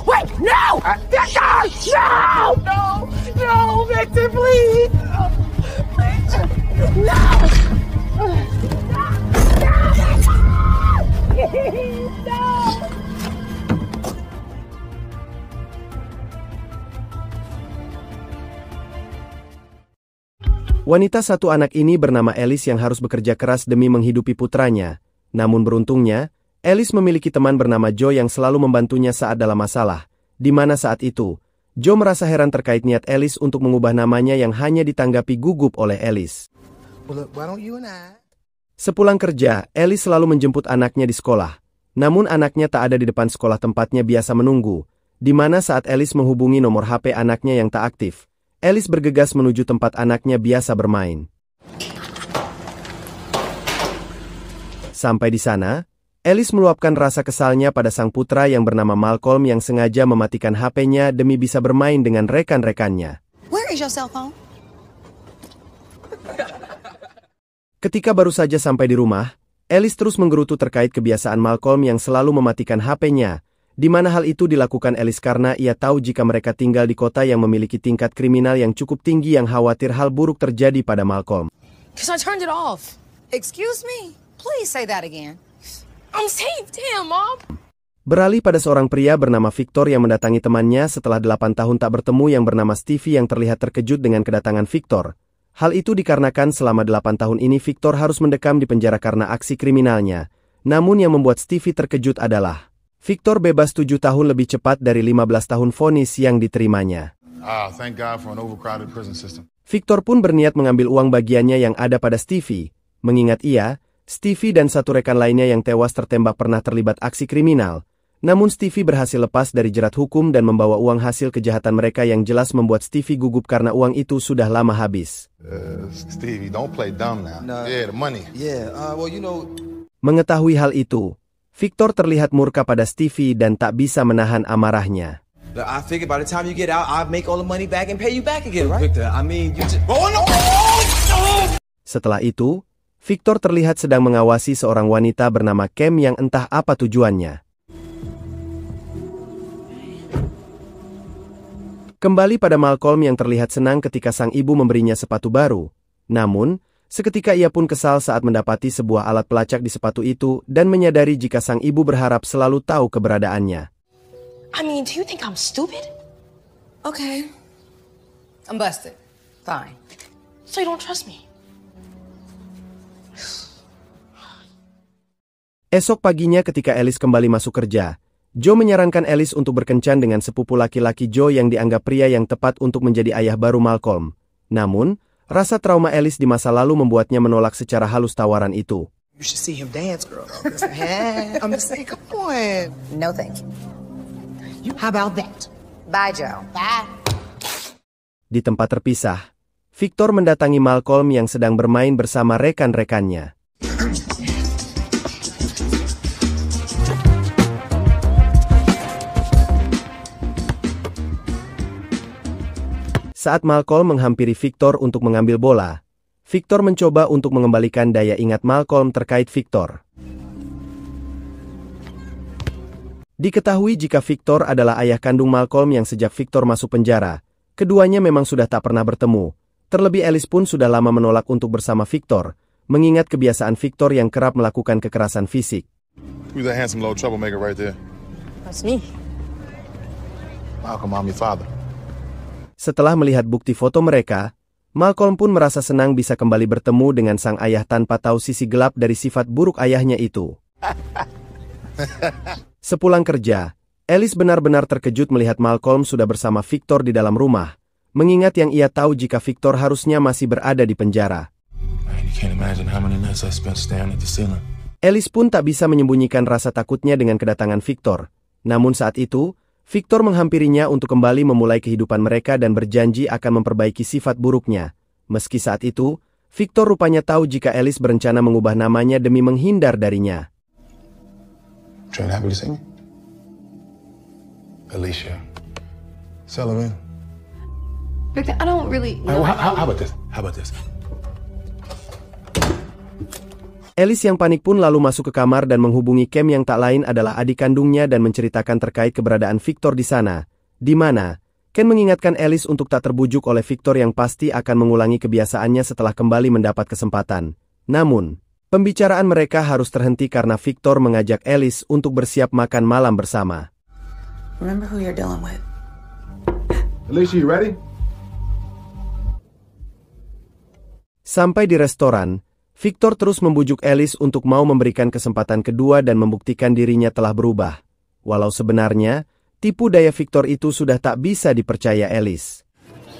Wait, no! Victor! No! No! No, Victor, please! Please! No! No! No! Wanita satu anak ini bernama Alice yang harus bekerja keras demi menghidupi putranya. Namun beruntungnya, Alice memiliki teman bernama Joe yang selalu membantunya saat dalam masalah, di mana saat itu, Joe merasa heran terkait niat Alice untuk mengubah namanya yang hanya ditanggapi gugup oleh Alice. Sepulang kerja, Alice selalu menjemput anaknya di sekolah. Namun anaknya tak ada di depan sekolah tempatnya biasa menunggu, di mana saat Alice menghubungi nomor HP anaknya yang tak aktif, Alice bergegas menuju tempat anaknya biasa bermain. Sampai di sana, Alice meluapkan rasa kesalnya pada sang putra yang bernama Malcolm yang sengaja mematikan HP-nya demi bisa bermain dengan rekan-rekannya. Where is your cell phone? Ketika baru saja sampai di rumah, Alice terus menggerutu terkait kebiasaan Malcolm yang selalu mematikan HP-nya, di mana hal itu dilakukan Alice karena ia tahu jika mereka tinggal di kota yang memiliki tingkat kriminal yang cukup tinggi yang khawatir hal buruk terjadi pada Malcolm. Because I turned it off. Excuse me? Please say that again. I'm saved him, Mom. Beralih pada seorang pria bernama Victor yang mendatangi temannya setelah 8 tahun tak bertemu yang bernama Stevie yang terlihat terkejut dengan kedatangan Victor. Hal itu dikarenakan selama 8 tahun ini Victor harus mendekam di penjara karena aksi kriminalnya. Namun yang membuat Stevie terkejut adalah Victor bebas 7 tahun lebih cepat dari 15 tahun vonis yang diterimanya. Thank God for an overcrowded prison system. Victor pun berniat mengambil uang bagiannya yang ada pada Stevie, mengingat ia, Stevie dan satu rekan lainnya yang tewas tertembak pernah terlibat aksi kriminal. Namun Stevie berhasil lepas dari jerat hukum dan membawa uang hasil kejahatan mereka yang jelas membuat Stevie gugup karena uang itu sudah lama habis. Stevie, don't play dumb now. No. Yeah, the money. Yeah, well, you know... Mengetahui hal itu, Victor terlihat murka pada Stevie dan tak bisa menahan amarahnya. I figured by the time you get out, I'll make all the money back and pay you back again, right? Victor, I mean, you just... Oh, no! Setelah itu, Victor terlihat sedang mengawasi seorang wanita bernama Cam yang entah apa tujuannya. Kembali pada Malcolm yang terlihat senang ketika sang ibu memberinya sepatu baru. Namun, seketika ia pun kesal saat mendapati sebuah alat pelacak di sepatu itu dan menyadari jika sang ibu berharap selalu tahu keberadaannya. I mean, do you think I'm stupid? Okay. I'm busted. Fine. So you don't trust me? Esok paginya ketika Alice kembali masuk kerja, Joe menyarankan Alice untuk berkencan dengan sepupu laki-laki Joe yang dianggap pria yang tepat untuk menjadi ayah baru Malcolm. Namun, rasa trauma Alice di masa lalu membuatnya menolak secara halus tawaran itu. You should see him dance, girl. I'm just saying, come on. No, thank you. How about that? Bye, Joe. Bye. Di tempat terpisah, Victor mendatangi Malcolm yang sedang bermain bersama rekan-rekannya. Saat Malcolm menghampiri Victor untuk mengambil bola, Victor mencoba untuk mengembalikan daya ingat Malcolm terkait Victor. Diketahui jika Victor adalah ayah kandung Malcolm yang sejak Victor masuk penjara, keduanya memang sudah tak pernah bertemu. Terlebih Alice pun sudah lama menolak untuk bersama Victor, mengingat kebiasaan Victor yang kerap melakukan kekerasan fisik. Who's that handsome little troublemaker right there? That's me. Malcolm, I'm your father. Setelah melihat bukti foto mereka, Malcolm pun merasa senang bisa kembali bertemu dengan sang ayah tanpa tahu sisi gelap dari sifat buruk ayahnya itu. Sepulang kerja, Alice benar-benar terkejut melihat Malcolm sudah bersama Victor di dalam rumah, mengingat yang ia tahu jika Victor harusnya masih berada di penjara. Alice pun tak bisa menyembunyikan rasa takutnya dengan kedatangan Victor. Namun saat itu, Victor menghampirinya untuk kembali memulai kehidupan mereka dan berjanji akan memperbaiki sifat buruknya. Meski saat itu, Victor rupanya tahu jika Alice berencana mengubah namanya demi menghindar darinya. Trying to happily sing? Alicia. Sullivan. Victor, I don't really know. How about this? How about this? Alice yang panik pun lalu masuk ke kamar dan menghubungi Cam yang tak lain adalah adik kandungnya dan menceritakan terkait keberadaan Victor di sana, di mana Ken mengingatkan Alice untuk tak terbujuk oleh Victor yang pasti akan mengulangi kebiasaannya setelah kembali mendapat kesempatan. Namun, pembicaraan mereka harus terhenti karena Victor mengajak Alice untuk bersiap makan malam bersama. Remember who you're dealing with. Alicia, you ready? Sampai di restoran, Victor terus membujuk Alice untuk mau memberikan kesempatan kedua dan membuktikan dirinya telah berubah. Walau sebenarnya, tipu daya Victor itu sudah tak bisa dipercaya Alice.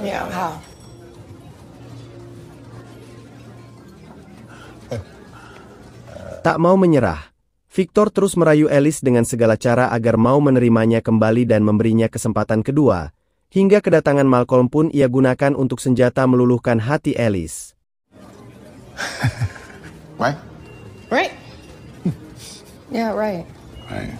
Yeah, how? Tak mau menyerah, Victor terus merayu Alice dengan segala cara agar mau menerimanya kembali dan memberinya kesempatan kedua, hingga kedatangan Malcolm pun ia gunakan untuk senjata meluluhkan hati Alice. Right? Right? Yeah, right. Right.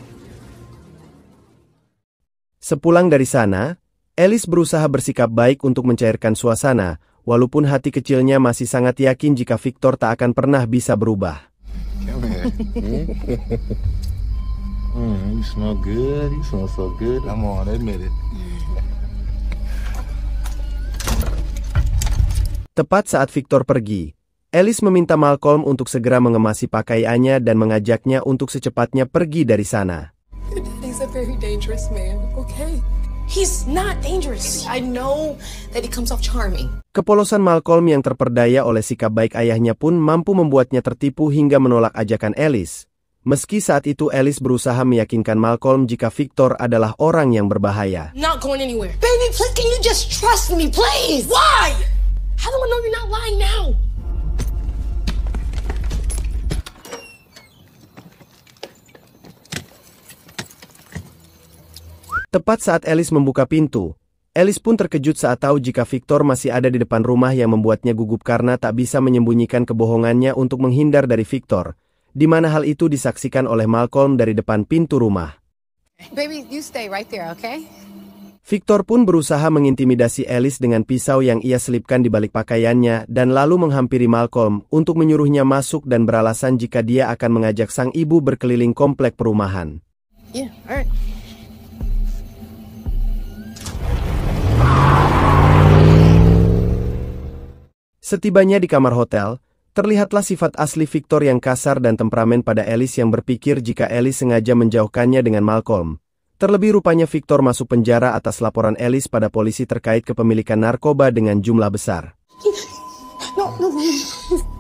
Sepulang dari sana, Alice berusaha bersikap baik untuk mencairkan suasana, walaupun hati kecilnya masih sangat yakin jika Victor tak akan pernah bisa berubah. Come here. You smell good. You smell so good. I'm on, admit it. Tepat saat Victor pergi, Alice meminta Malcolm untuk segera mengemasi pakaiannya dan mengajaknya untuk secepatnya pergi dari sana. He's a very dangerous man, okay? He's not dangerous. I know that he comes off charming. Kepolosan Malcolm yang terperdaya oleh sikap baik ayahnya pun mampu membuatnya tertipu hingga menolak ajakan Alice. Meski saat itu Alice berusaha meyakinkan Malcolm jika Victor adalah orang yang berbahaya. Not going anywhere. Baby, please, can you just trust me, please? Why? How do I know you're not lying now? Tepat saat Alice membuka pintu, Alice pun terkejut saat tahu jika Victor masih ada di depan rumah yang membuatnya gugup karena tak bisa menyembunyikan kebohongannya untuk menghindar dari Victor, di mana hal itu disaksikan oleh Malcolm dari depan pintu rumah. Baby, you stay right there, okay? Victor pun berusaha mengintimidasi Alice dengan pisau yang ia selipkan di balik pakaiannya dan lalu menghampiri Malcolm untuk menyuruhnya masuk dan beralasan jika dia akan mengajak sang ibu berkeliling komplek perumahan. Yeah, all right. Setibanya di kamar hotel, terlihatlah sifat asli Victor yang kasar dan temperamen pada Alice yang berpikir jika Alice sengaja menjauhkannya dengan Malcolm. Terlebih rupanya Victor masuk penjara atas laporan Alice pada polisi terkait kepemilikan narkoba dengan jumlah besar. No,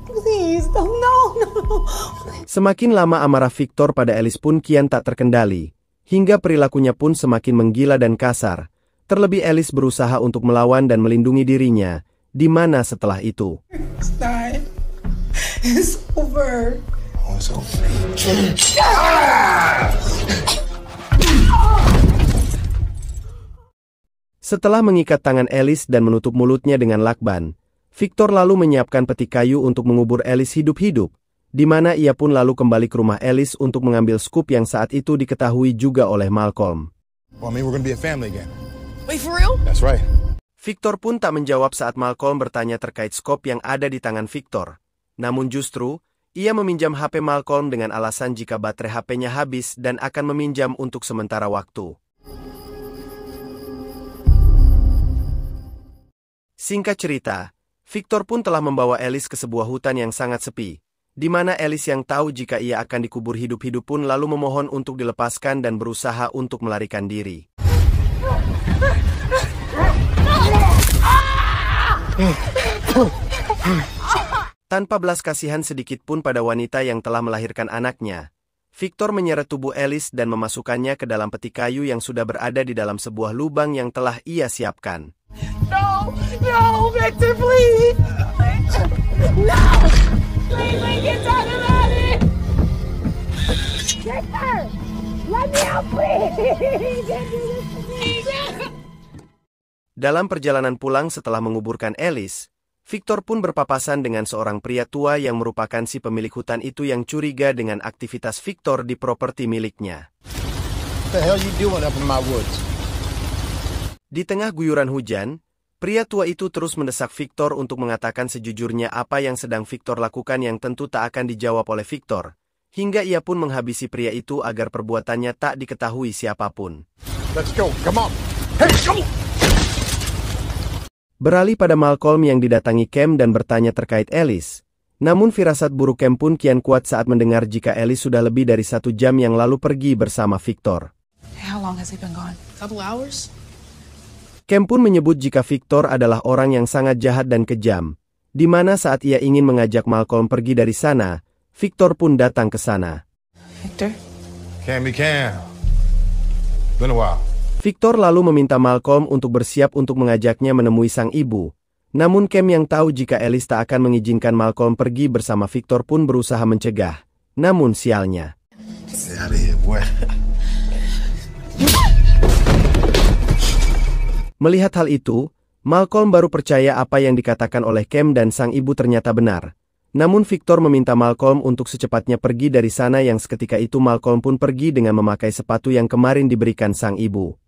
please, no. Semakin lama amarah Victor pada Alice pun kian tak terkendali, hingga perilakunya pun semakin menggila dan kasar. Terlebih Alice berusaha untuk melawan dan melindungi dirinya, di mana setelah itu. It's not. It's over. Oh, it's over. Setelah mengikat tangan Alice dan menutup mulutnya dengan lakban, Victor lalu menyiapkan peti kayu untuk mengubur Alice hidup-hidup, di mana ia pun lalu kembali ke rumah Alice untuk mengambil scoop yang saat itu diketahui juga oleh Malcolm. Well, I mean, we're gonna be a family again. Wait, for real? That's right. Victor pun tak menjawab saat Malcolm bertanya terkait skop yang ada di tangan Victor. Namun justru, ia meminjam HP Malcolm dengan alasan jika baterai HP-nya habis dan akan meminjam untuk sementara waktu. Singkat cerita, Victor pun telah membawa Alice ke sebuah hutan yang sangat sepi, di mana Alice yang tahu jika ia akan dikubur hidup-hidup pun lalu memohon untuk dilepaskan dan berusaha untuk melarikan diri. Tanpa belas kasihan sedikit pun pada wanita yang telah melahirkan anaknya, Victor menyeret tubuh Alice dan memasukkannya ke dalam peti kayu yang sudah berada di dalam sebuah lubang yang telah ia siapkan. No, Victor, please. No, please, get out of here. Victor, let me out, please. Dalam perjalanan pulang setelah menguburkan Alice, Victor pun berpapasan dengan seorang pria tua yang merupakan si pemilik hutan itu yang curiga dengan aktivitas Victor di properti miliknya. What the hell you doing up in my woods? Di tengah guyuran hujan, Pria tua itu terus mendesak Victor untuk mengatakan sejujurnya apa yang sedang Victor lakukan yang tentu tak akan dijawab oleh Victor, hingga ia pun menghabisi pria itu agar perbuatannya tak diketahui siapapun. Let's go, come on. Hey, go! Beralih pada Malcolm yang didatangi Cam dan bertanya terkait Alice. Namun firasat buruk Cam pun kian kuat saat mendengar jika Alice sudah lebih dari 1 jam yang lalu pergi bersama Victor. How long has he been gone? Couple hours? Cam pun menyebut jika Victor adalah orang yang sangat jahat dan kejam, di mana saat ia ingin mengajak Malcolm pergi dari sana, Victor pun datang ke sana. Victor? Cam. Been a while. Victor lalu meminta Malcolm untuk bersiap untuk mengajaknya menemui sang ibu. Namun Cam yang tahu jika Alice tak akan mengizinkan Malcolm pergi bersama Victor pun berusaha mencegah. Namun sialnya. Melihat hal itu, Malcolm baru percaya apa yang dikatakan oleh Cam dan sang ibu ternyata benar. Namun Victor meminta Malcolm untuk secepatnya pergi dari sana yang seketika itu Malcolm pun pergi dengan memakai sepatu yang kemarin diberikan sang ibu.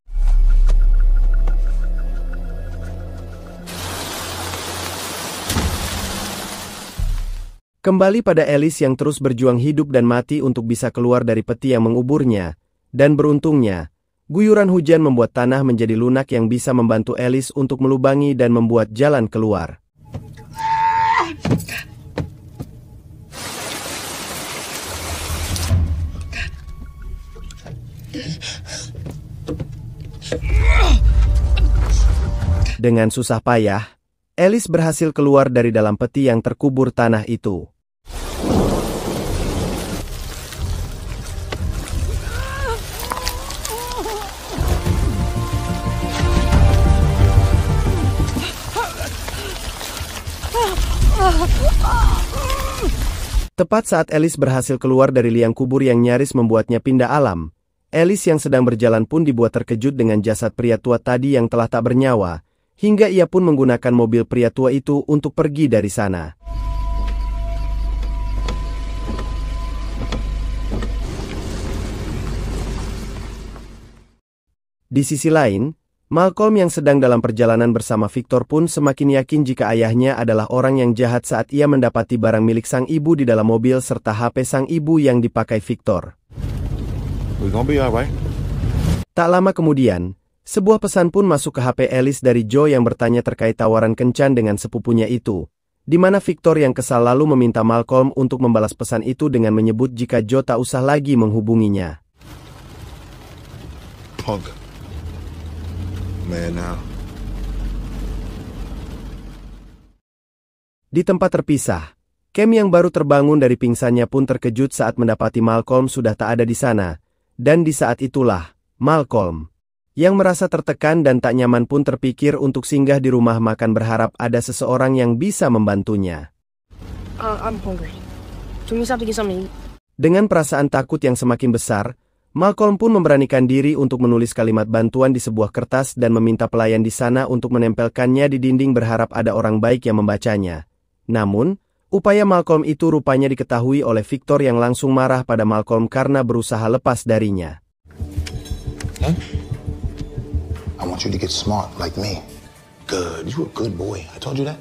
Kembali pada Alice yang terus berjuang hidup dan mati untuk bisa keluar dari peti yang menguburnya, dan beruntungnya, guyuran hujan membuat tanah menjadi lunak yang bisa membantu Alice untuk melubangi dan membuat jalan keluar. Dengan susah payah, Alice berhasil keluar dari dalam peti yang terkubur tanah itu. Tepat saat Alice berhasil keluar dari liang kubur yang nyaris membuatnya pindah alam, Alice yang sedang berjalan pun dibuat terkejut dengan jasad pria tua tadi yang telah tak bernyawa, hingga ia pun menggunakan mobil pria tua itu untuk pergi dari sana. Di sisi lain, Malcolm yang sedang dalam perjalanan bersama Victor pun semakin yakin jika ayahnya adalah orang yang jahat saat ia mendapati barang milik sang ibu di dalam mobil serta HP sang ibu yang dipakai Victor. Tak lama kemudian, sebuah pesan pun masuk ke HP Alice dari Joe yang bertanya terkait tawaran kencan dengan sepupunya itu, di mana Victor yang kesal lalu meminta Malcolm untuk membalas pesan itu dengan menyebut jika Joe tak usah lagi menghubunginya. Punk. Man now. Di tempat terpisah, Cam yang baru terbangun dari pingsannya pun terkejut saat mendapati Malcolm sudah tak ada di sana, dan di saat itulah, Malcolm, yang merasa tertekan dan tak nyaman pun terpikir untuk singgah di rumah makan berharap ada seseorang yang bisa membantunya. I'm hungry. Can we stop to get something? Dengan perasaan takut yang semakin besar, Malcolm pun memberanikan diri untuk menulis kalimat bantuan di sebuah kertas dan meminta pelayan di sana untuk menempelkannya di dinding berharap ada orang baik yang membacanya. Namun, upaya Malcolm itu rupanya diketahui oleh Victor yang langsung marah pada Malcolm karena berusaha lepas darinya. I want you to get smart like me. Good, you a good boy. I told you that.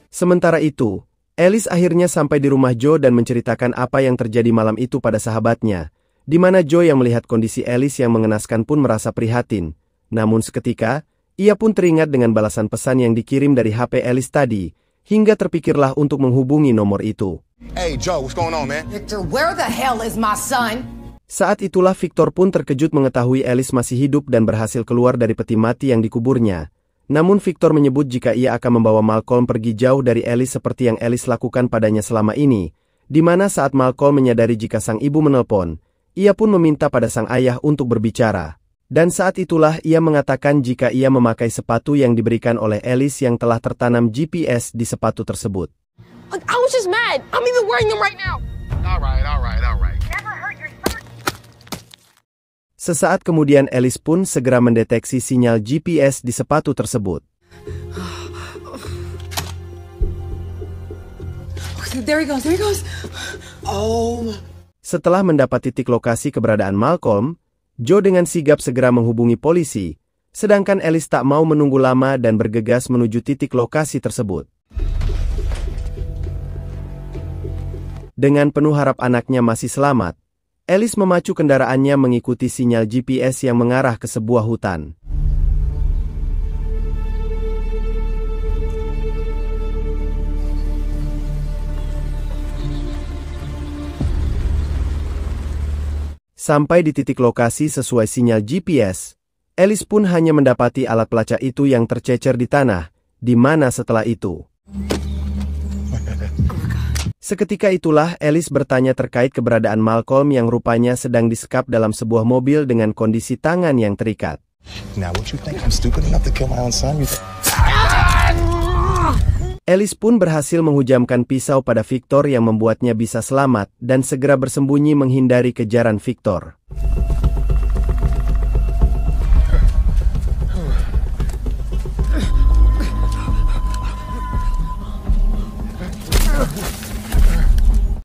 Sementara itu, Alice akhirnya sampai di rumah Joe dan menceritakan apa yang terjadi malam itu pada sahabatnya, di mana Joe yang melihat kondisi Alice yang mengenaskan pun merasa prihatin. Namun seketika, ia pun teringat dengan balasan pesan yang dikirim dari HP Alice tadi, hingga terpikirlah untuk menghubungi nomor itu. Hey Joe, what's going on, man? Victor, where the hell is my son? Saat itulah Victor pun terkejut mengetahui Alice masih hidup dan berhasil keluar dari peti mati yang dikuburnya. Namun Victor menyebut jika ia akan membawa Malcolm pergi jauh dari Alice seperti yang Alice lakukan padanya selama ini, di mana saat Malcolm menyadari jika sang ibu menelpon, ia pun meminta pada sang ayah untuk berbicara. Dan saat itulah ia mengatakan jika ia memakai sepatu yang diberikan oleh Alice yang telah tertanam GPS di sepatu tersebut. I was just mad. I'm even wearing them right now. All right. Never hurt your son. Sesaat kemudian Alice pun segera mendeteksi sinyal GPS di sepatu tersebut. There he goes. Oh. Setelah mendapat titik lokasi keberadaan Malcolm, Joe dengan sigap segera menghubungi polisi, Sedangkan Alice tak mau menunggu lama dan bergegas menuju titik lokasi tersebut. Dengan penuh harap anaknya masih selamat, Alice memacu kendaraannya mengikuti sinyal GPS yang mengarah ke sebuah hutan. Sampai di titik lokasi sesuai sinyal GPS, Alice pun hanya mendapati alat pelacak itu yang tercecer di tanah, di mana setelah itu. Seketika itulah Alice bertanya terkait keberadaan Malcolm yang rupanya sedang disekap dalam sebuah mobil dengan kondisi tangan yang terikat. Now what you think I'm stupid enough to kill my own son? Alice pun berhasil menghujamkan pisau pada Victor yang membuatnya bisa selamat dan segera bersembunyi menghindari kejaran Victor.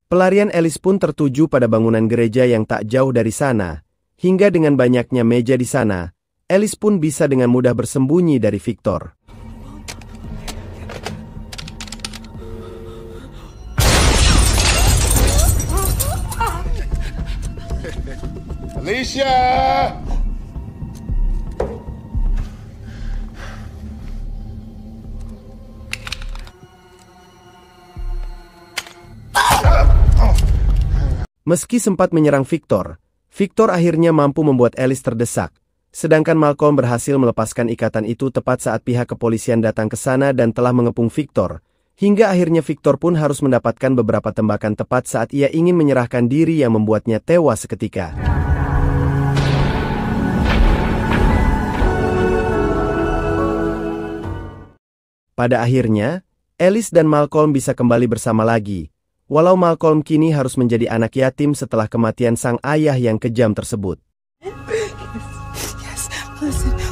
Pelarian Alice pun tertuju pada bangunan gereja yang tak jauh dari sana, hingga dengan banyaknya meja di sana, Alice pun bisa dengan mudah bersembunyi dari Victor. Alicia! Meski sempat menyerang Victor, Victor akhirnya mampu membuat Alice terdesak, sedangkan Malcolm berhasil melepaskan ikatan itu tepat saat pihak kepolisian datang ke sana dan telah mengepung Victor, hingga akhirnya Victor pun harus mendapatkan beberapa tembakan tepat saat ia ingin menyerahkan diri yang membuatnya tewas seketika. Pada akhirnya, Alice dan Malcolm bisa kembali bersama lagi, walau Malcolm kini harus menjadi anak yatim setelah kematian sang ayah yang kejam tersebut. Yes, listen.